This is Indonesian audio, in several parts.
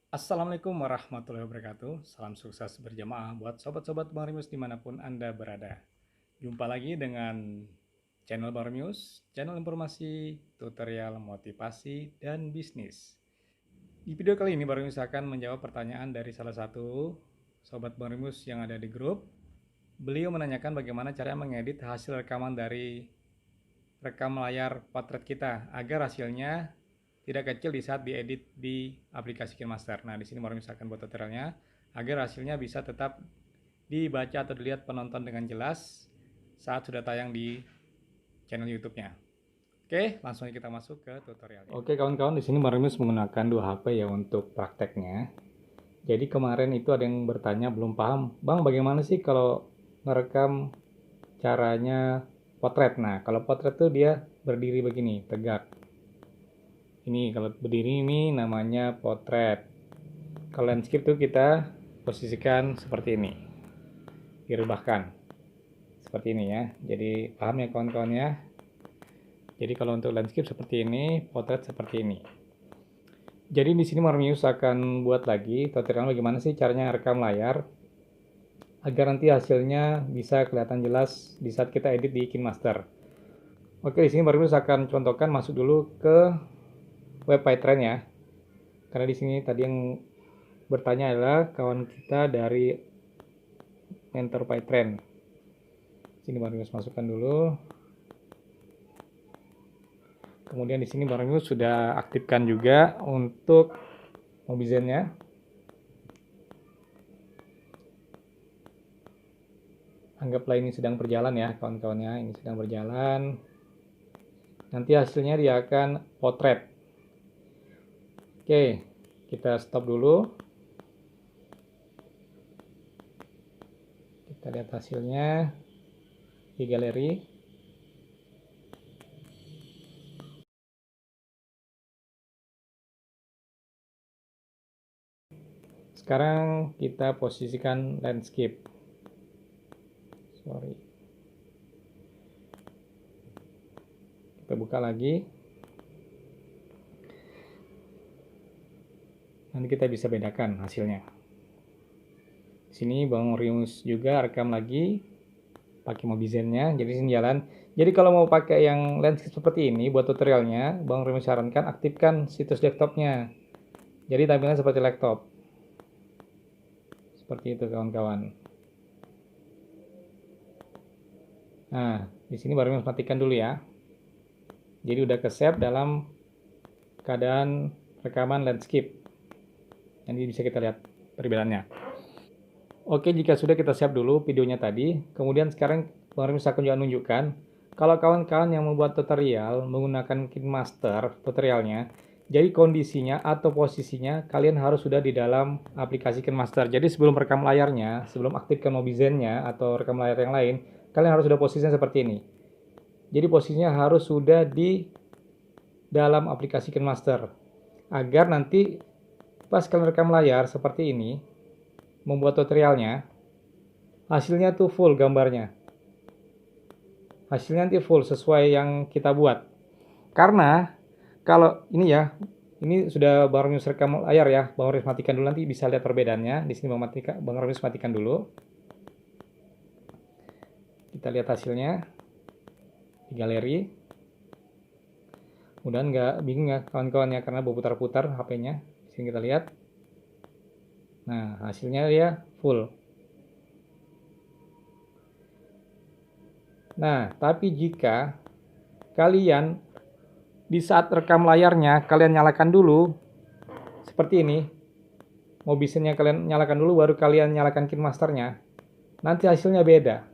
Assalamualaikum warahmatullahi wabarakatuh. Salam sukses berjamaah buat sobat-sobat Bang Rimus dimanapun Anda berada. Jumpa lagi dengan channel Bang Rimus, channel informasi, tutorial, motivasi, dan bisnis. Di video kali ini Bang Rimus akan menjawab pertanyaan dari salah satu sobat Bang Rimus yang ada di grup. Beliau menanyakan bagaimana cara mengedit hasil rekaman dari rekam layar potret kita agar hasilnya tidak kecil di saat diedit di aplikasi KineMaster. Nah, di sini baru misalkan buat tutorialnya agar hasilnya bisa tetap dibaca atau dilihat penonton dengan jelas saat sudah tayang di channel YouTube-nya. Oke, langsung kita masuk ke tutorialnya. Oke, kawan-kawan, di sini Marimus menggunakan dua HP ya untuk prakteknya. Jadi kemarin itu ada yang bertanya belum paham, Bang, bagaimana sih kalau merekam caranya potret? Nah, kalau potret tuh dia berdiri begini, tegak. Ini kalau berdiri ini namanya potret. Kalau landscape tuh kita posisikan seperti ini, direbahkan seperti ini ya. Jadi paham ya kawan-kawan ya. Jadi kalau untuk landscape seperti ini, potret seperti ini. Jadi di sini Marmius akan buat lagi tutorial bagaimana sih caranya rekam layar agar nanti hasilnya bisa kelihatan jelas di saat kita edit di KineMaster. Oke, di sini Marmius akan contohkan masuk dulu ke web PyTrend ya. Karena di sini tadi yang bertanya adalah kawan kita dari Mentor PyTrend. Sini Marmius masukkan dulu. Kemudian di sini Marmius sudah aktifkan juga untuk Mobizennya. Anggaplah ini sedang berjalan ya kawan-kawannya, ini sedang berjalan. Nanti hasilnya dia akan potret. Oke, kita stop dulu. Kita lihat hasilnya di galeri. Sekarang kita posisikan landscape. Sorry. Kita buka lagi. Nanti kita bisa bedakan hasilnya. Di sini Bang Rius juga rekam lagi pakai Mobizennya. Jadi sini jalan. Jadi kalau mau pakai yang landscape seperti ini buat tutorialnya, Bang Rius sarankan aktifkan situs desktopnya. Jadi tampilannya seperti laptop. Seperti itu kawan-kawan. Nah, di sini baru matikan dulu ya. Jadi udah ke save dalam keadaan rekaman landscape. Nanti bisa kita lihat perbedaannya. Oke, jika sudah kita save dulu videonya tadi. Kemudian sekarang Bang Rimis akan juga menunjukkan kalau kawan-kawan yang membuat tutorial menggunakan KineMaster tutorialnya, jadi kondisinya atau posisinya kalian harus sudah di dalam aplikasi KineMaster. Jadi sebelum rekam layarnya, sebelum aktifkan Mobizennya atau rekam layar yang lain, kalian harus sudah posisinya seperti ini. Jadi posisinya harus sudah di dalam aplikasi KineMaster. Agar nanti pas kalian rekam layar seperti ini, membuat tutorialnya, hasilnya tuh full gambarnya. Hasilnya nanti full sesuai yang kita buat. Karena kalau ini ya, ini sudah Bang Rius rekam layar ya, Bang Rius matikan dulu nanti bisa lihat perbedaannya. Di sini Bang Rius matikan dulu. Kita lihat hasilnya di galeri. Mudah-mudahan nggak bingung ya kawan-kawan ya karena berputar-putar HP-nya. Di sini kita lihat. Nah, hasilnya dia full. Nah, tapi jika kalian di saat rekam layarnya kalian nyalakan dulu seperti ini, Mobizennya kalian nyalakan dulu baru kalian nyalakan KineMasternya, nanti hasilnya beda.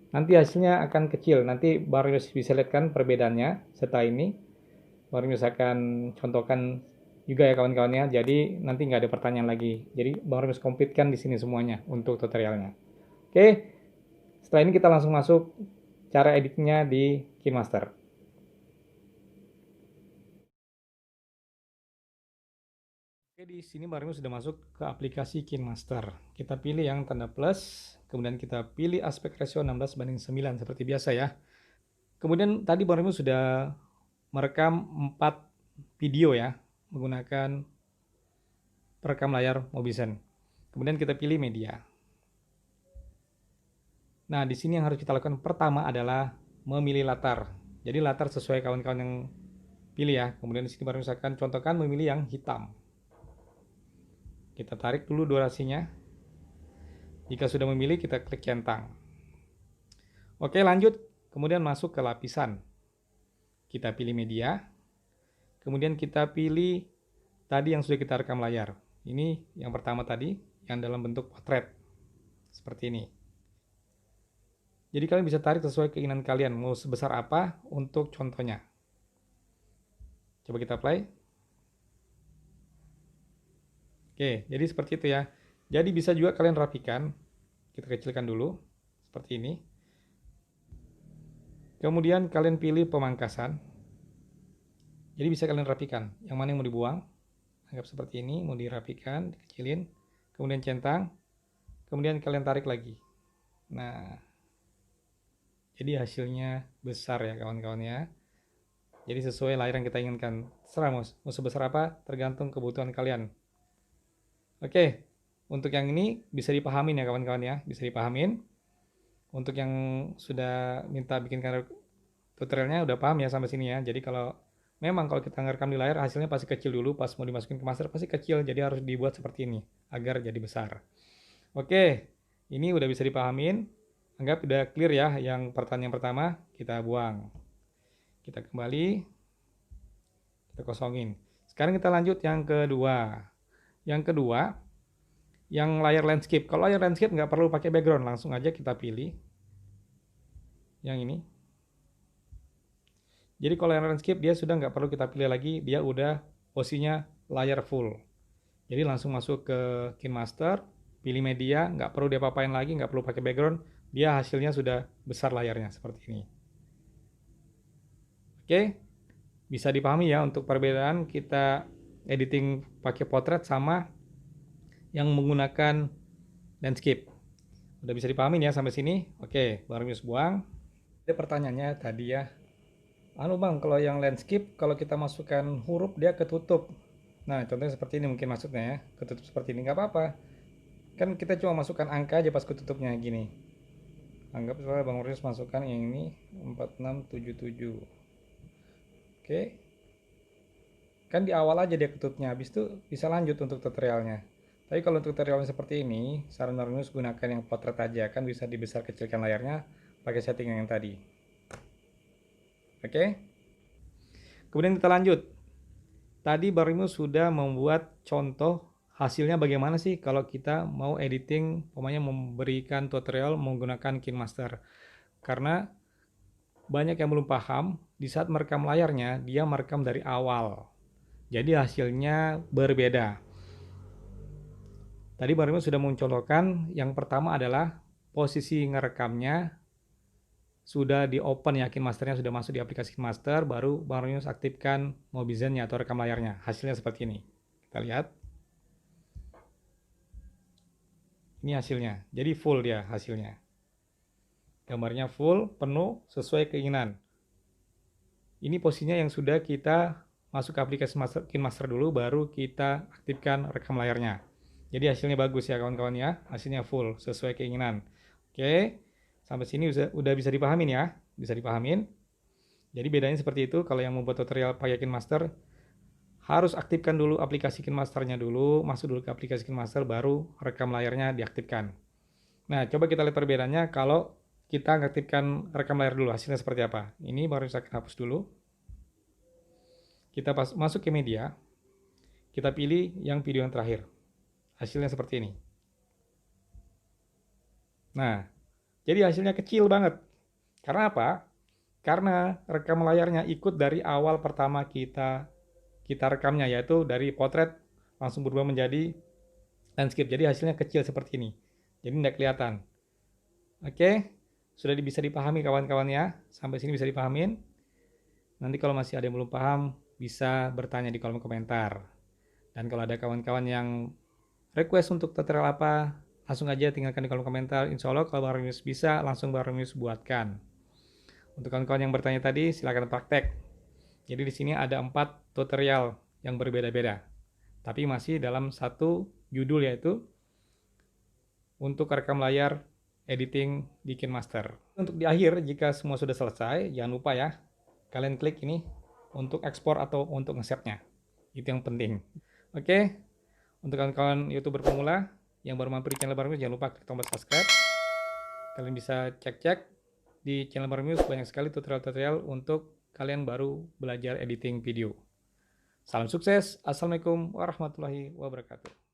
Nanti hasilnya akan kecil. Nanti Bang Yus bisa lihat kan perbedaannya setelah ini. Bang Yus akan contohkan juga ya kawan-kawannya. Jadi nanti nggak ada pertanyaan lagi. Jadi Bang Yus komplitkan di sini semuanya untuk tutorialnya. Oke, setelah ini kita langsung masuk cara editnya di KineMaster. Oke, di sini Bang Yus sudah masuk ke aplikasi KineMaster. Kita pilih yang tanda plus, kemudian kita pilih aspek ratio 16:9 seperti biasa ya. Kemudian tadi Bang Remo sudah merekam 4 video ya menggunakan perekam layar Mobizen. Kemudian kita pilih media. Nah, di sini yang harus kita lakukan pertama adalah memilih latar. Jadi latar sesuai kawan-kawan yang pilih ya. Kemudian di sini baru misalkan contohkan memilih yang hitam. Kita tarik dulu durasinya. Jika sudah memilih, kita klik centang. Oke, lanjut. Kemudian masuk ke lapisan. Kita pilih media. Kemudian kita pilih tadi yang sudah kita rekam layar. Ini yang pertama tadi, yang dalam bentuk potret. Seperti ini. Jadi kalian bisa tarik sesuai keinginan kalian, mau sebesar apa untuk contohnya. Coba kita play. Oke, jadi seperti itu ya. Jadi bisa juga kalian rapikan. Kita kecilkan dulu, seperti ini. Kemudian kalian pilih pemangkasan. Jadi bisa kalian rapikan. Yang mana yang mau dibuang? Anggap seperti ini, mau dirapikan, dikecilin. Kemudian centang. Kemudian kalian tarik lagi. Nah, jadi hasilnya besar ya kawan-kawan ya. Jadi sesuai layar yang kita inginkan. Serah mau sebesar apa, tergantung kebutuhan kalian. Oke, untuk yang ini bisa dipahamin ya kawan-kawan ya. Bisa dipahamin. Untuk yang sudah minta bikinkan tutorialnya udah paham ya sampai sini ya. Jadi kalau kita ngerekam di layar hasilnya pasti kecil dulu, pas mau dimasukin ke master pasti kecil. Jadi harus dibuat seperti ini agar jadi besar. Oke, ini udah bisa dipahamin. Anggap udah clear ya, yang pertanyaan pertama kita buang. Kita kembali, kita kosongin. Sekarang kita lanjut yang kedua. Yang kedua, yang layar landscape. Kalau layar landscape nggak perlu pakai background, langsung aja kita pilih. Yang ini. Jadi kalau layar landscape dia sudah nggak perlu kita pilih lagi, dia udah posisinya layar full. Jadi langsung masuk ke KineMaster, pilih media, nggak perlu diapa-apain lagi, nggak perlu pakai background. Dia hasilnya sudah besar layarnya seperti ini. Oke, bisa dipahami ya untuk perbedaan kita editing pakai potret sama yang menggunakan landscape. Udah bisa dipahami ya sampai sini? Oke, baru buang. Ada pertanyaannya tadi ya. Bang, kalau yang landscape, kalau kita masukkan huruf dia ketutup. Nah, contohnya seperti ini mungkin maksudnya ya. Ketutup seperti ini, nggak apa-apa. Kan kita cuma masukkan angka aja pas ketutupnya gini. Anggap misalnya Bang Marius masukkan yang ini 4677. Oke. Kan di awal aja dia ketutupnya, habis itu bisa lanjut untuk tutorialnya. Tapi kalau untuk tutorialnya seperti ini, saran Marius gunakan yang potret aja, kan bisa dibesar kecilkan layarnya pakai setting yang tadi. Oke. Kemudian kita lanjut. Tadi Marius sudah membuat contoh hasilnya bagaimana sih kalau kita mau editing, pokoknya memberikan tutorial menggunakan KineMaster. Karena banyak yang belum paham, di saat merekam layarnya, dia merekam dari awal. Jadi hasilnya berbeda. Tadi baru sudah mencontohkan, yang pertama adalah posisi ngerekamnya sudah di open ya, KineMasternya sudah masuk di aplikasi KineMaster, baru Bang Ronius aktifkan Mobizen-nya atau rekam layarnya. Hasilnya seperti ini. Kita lihat. Ini hasilnya, jadi full dia hasilnya. Gambarnya full, penuh, sesuai keinginan. Ini posisinya yang sudah kita masuk ke aplikasi KineMaster dulu, baru kita aktifkan rekam layarnya. Jadi hasilnya bagus ya kawan-kawan ya, hasilnya full, sesuai keinginan. Oke, sampai sini udah bisa dipahamin ya, bisa dipahamin. Jadi bedanya seperti itu, kalau yang membuat tutorial pakai KineMaster, harus aktifkan dulu aplikasi KineMasternya dulu, masuk dulu ke aplikasi KineMaster, baru rekam layarnya diaktifkan. Nah, coba kita lihat perbedaannya kalau kita aktifkan rekam layar dulu, hasilnya seperti apa. Ini baru saya hapus dulu. Kita masuk ke media, kita pilih yang video yang terakhir. Hasilnya seperti ini. Nah, jadi hasilnya kecil banget. Karena apa? Karena rekam layarnya ikut dari awal pertama kita rekamnya, yaitu dari potret langsung berubah menjadi landscape. Jadi hasilnya kecil seperti ini. Jadi tidak kelihatan. Oke, sudah bisa dipahami kawan-kawan ya. Sampai sini bisa dipahamin. Nanti kalau masih ada yang belum paham, bisa bertanya di kolom komentar. Dan kalau ada kawan-kawan yang request untuk tutorial apa, langsung aja tinggalkan di kolom komentar. Insya Allah kalau Bang Ronius bisa, langsung Bang Ronius buatkan. Untuk kawan-kawan yang bertanya tadi, silakan praktek. Jadi di sini ada 4 tutorial yang berbeda-beda. tapi masih dalam satu judul, yaitu untuk rekam layar, editing, bikin master. Untuk di akhir, jika semua sudah selesai, jangan lupa ya, kalian klik ini untuk ekspor atau untuk nge-save-nya. Itu yang penting. Oke, untuk kawan-kawan YouTuber pemula yang baru mampir di channel Barmius, jangan lupa klik tombol subscribe. Kalian bisa cek-cek di channel Barmius, banyak sekali tutorial-tutorial untuk kalian baru belajar editing video. Salam sukses. Assalamualaikum warahmatullahi wabarakatuh.